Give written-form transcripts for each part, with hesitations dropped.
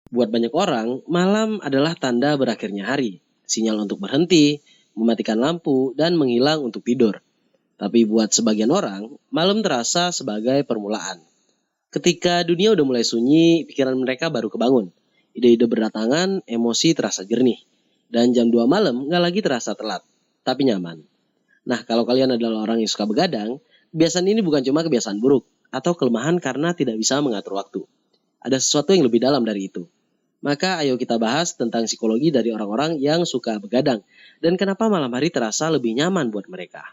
Buat banyak orang, malam adalah tanda berakhirnya hari, sinyal untuk berhenti, mematikan lampu, dan menghilang untuk tidur. Tapi buat sebagian orang, malam terasa sebagai permulaan. Ketika dunia udah mulai sunyi, pikiran mereka baru kebangun. Ide-ide berdatangan, emosi terasa jernih. Dan jam 2 malam nggak lagi terasa telat, tapi nyaman. Nah, kalau kalian adalah orang yang suka begadang, kebiasaan ini bukan cuma kebiasaan buruk atau kelemahan karena tidak bisa mengatur waktu. Ada sesuatu yang lebih dalam dari itu. Maka ayo kita bahas tentang psikologi dari orang-orang yang suka begadang dan kenapa malam hari terasa lebih nyaman buat mereka.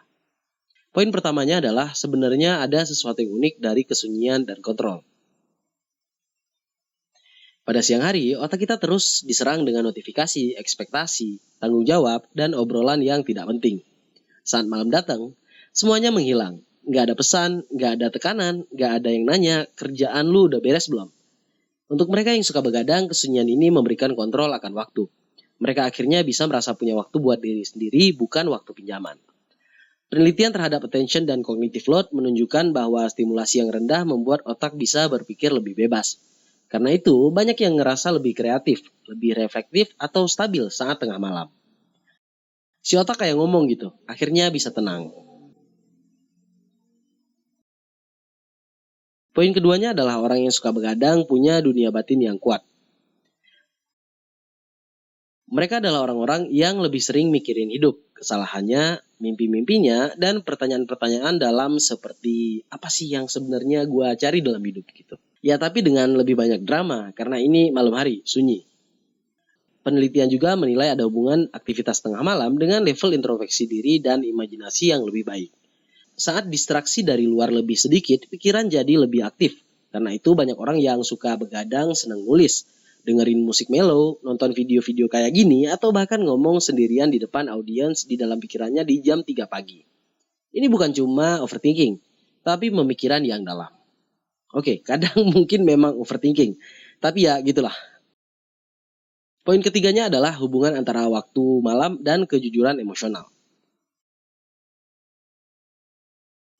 Poin pertamanya adalah sebenarnya ada sesuatu yang unik dari kesunyian dan kontrol. Pada siang hari, otak kita terus diserang dengan notifikasi, ekspektasi, tanggung jawab, dan obrolan yang tidak penting. Saat malam datang, semuanya menghilang. Nggak ada pesan, nggak ada tekanan, nggak ada yang nanya, kerjaan lu udah beres belum? Untuk mereka yang suka begadang, kesunyian ini memberikan kontrol akan waktu. Mereka akhirnya bisa merasa punya waktu buat diri sendiri, bukan waktu pinjaman. Penelitian terhadap attention dan cognitive load menunjukkan bahwa stimulasi yang rendah membuat otak bisa berpikir lebih bebas. Karena itu, banyak yang ngerasa lebih kreatif, lebih reflektif, atau stabil saat tengah malam. Si otak kayak ngomong gitu, akhirnya bisa tenang. Poin keduanya adalah orang yang suka begadang punya dunia batin yang kuat. Mereka adalah orang-orang yang lebih sering mikirin hidup, kesalahannya, mimpi-mimpinya, dan pertanyaan-pertanyaan dalam seperti apa sih yang sebenarnya gue cari dalam hidup gitu. Ya tapi dengan lebih banyak drama karena ini malam hari, sunyi. Penelitian juga menilai ada hubungan aktivitas tengah malam dengan level introspeksi diri dan imajinasi yang lebih baik. Saat distraksi dari luar lebih sedikit, pikiran jadi lebih aktif. Karena itu banyak orang yang suka begadang senang nulis, dengerin musik mellow, nonton video-video kayak gini, atau bahkan ngomong sendirian di depan audiens di dalam pikirannya di jam 3 pagi. Ini bukan cuma overthinking, tapi pemikiran yang dalam. Oke, kadang mungkin memang overthinking, tapi ya gitulah. Poin ketiganya adalah hubungan antara waktu malam dan kejujuran emosional.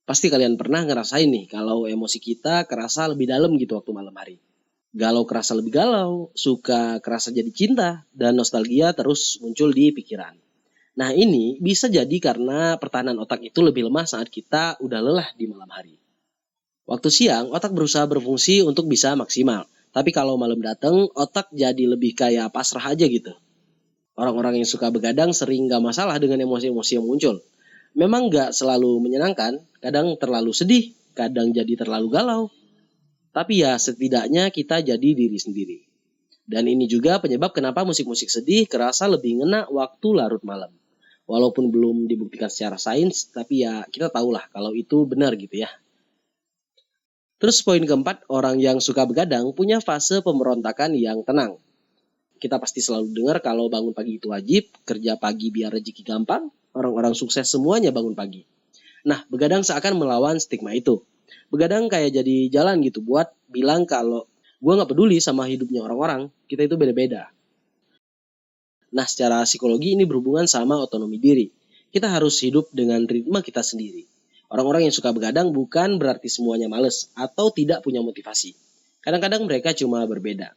Pasti kalian pernah ngerasain nih kalau emosi kita kerasa lebih dalam gitu waktu malam hari. Galau kerasa lebih galau, suka kerasa jadi cinta, dan nostalgia terus muncul di pikiran. Nah ini bisa jadi karena pertahanan otak itu lebih lemah saat kita udah lelah di malam hari. Waktu siang, otak berusaha berfungsi untuk bisa maksimal. Tapi kalau malam datang, otak jadi lebih kayak pasrah aja gitu. Orang-orang yang suka begadang sering gak masalah dengan emosi-emosi yang muncul. Memang gak selalu menyenangkan, kadang terlalu sedih, kadang jadi terlalu galau. Tapi ya setidaknya kita jadi diri sendiri. Dan ini juga penyebab kenapa musik-musik sedih kerasa lebih ngena waktu larut malam. Walaupun belum dibuktikan secara sains, tapi ya kita tahulah kalau itu benar gitu ya. Terus poin keempat, orang yang suka begadang punya fase pemberontakan yang tenang. Kita pasti selalu dengar kalau bangun pagi itu wajib, kerja pagi biar rezeki gampang, orang-orang sukses semuanya bangun pagi. Nah, begadang seakan melawan stigma itu. Begadang kayak jadi jalan gitu buat bilang kalau gue gak peduli sama hidupnya orang-orang, kita itu beda-beda. Nah, secara psikologi ini berhubungan sama otonomi diri. Kita harus hidup dengan ritme kita sendiri. Orang-orang yang suka begadang bukan berarti semuanya males atau tidak punya motivasi. Kadang-kadang mereka cuma berbeda,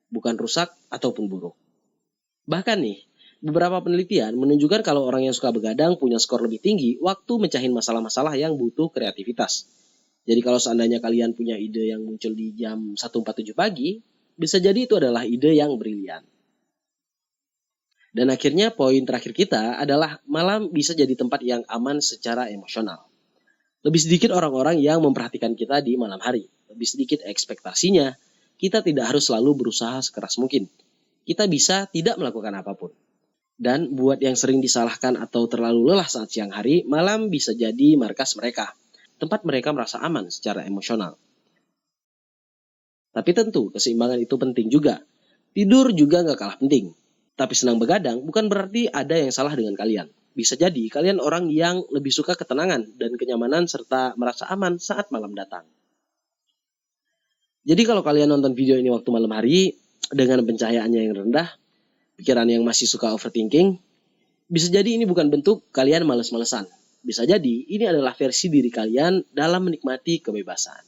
bukan rusak ataupun buruk. Bahkan nih, beberapa penelitian menunjukkan kalau orang yang suka begadang punya skor lebih tinggi waktu mencahin masalah-masalah yang butuh kreativitas. Jadi kalau seandainya kalian punya ide yang muncul di jam 1.47 pagi, bisa jadi itu adalah ide yang brilian. Dan akhirnya poin terakhir kita adalah malam bisa jadi tempat yang aman secara emosional. Lebih sedikit orang-orang yang memperhatikan kita di malam hari. Lebih sedikit ekspektasinya. Kita tidak harus selalu berusaha sekeras mungkin. Kita bisa tidak melakukan apapun. Dan buat yang sering disalahkan atau terlalu lelah saat siang hari, malam bisa jadi markas mereka. Tempat mereka merasa aman secara emosional. Tapi tentu keseimbangan itu penting juga. Tidur juga gak kalah penting. Tapi senang begadang bukan berarti ada yang salah dengan kalian. Bisa jadi kalian orang yang lebih suka ketenangan dan kenyamanan serta merasa aman saat malam datang. Jadi kalau kalian nonton video ini waktu malam hari dengan pencahayaannya yang rendah, pikiran yang masih suka overthinking, bisa jadi ini bukan bentuk kalian males-malesan. Bisa jadi ini adalah versi diri kalian dalam menikmati kebebasan.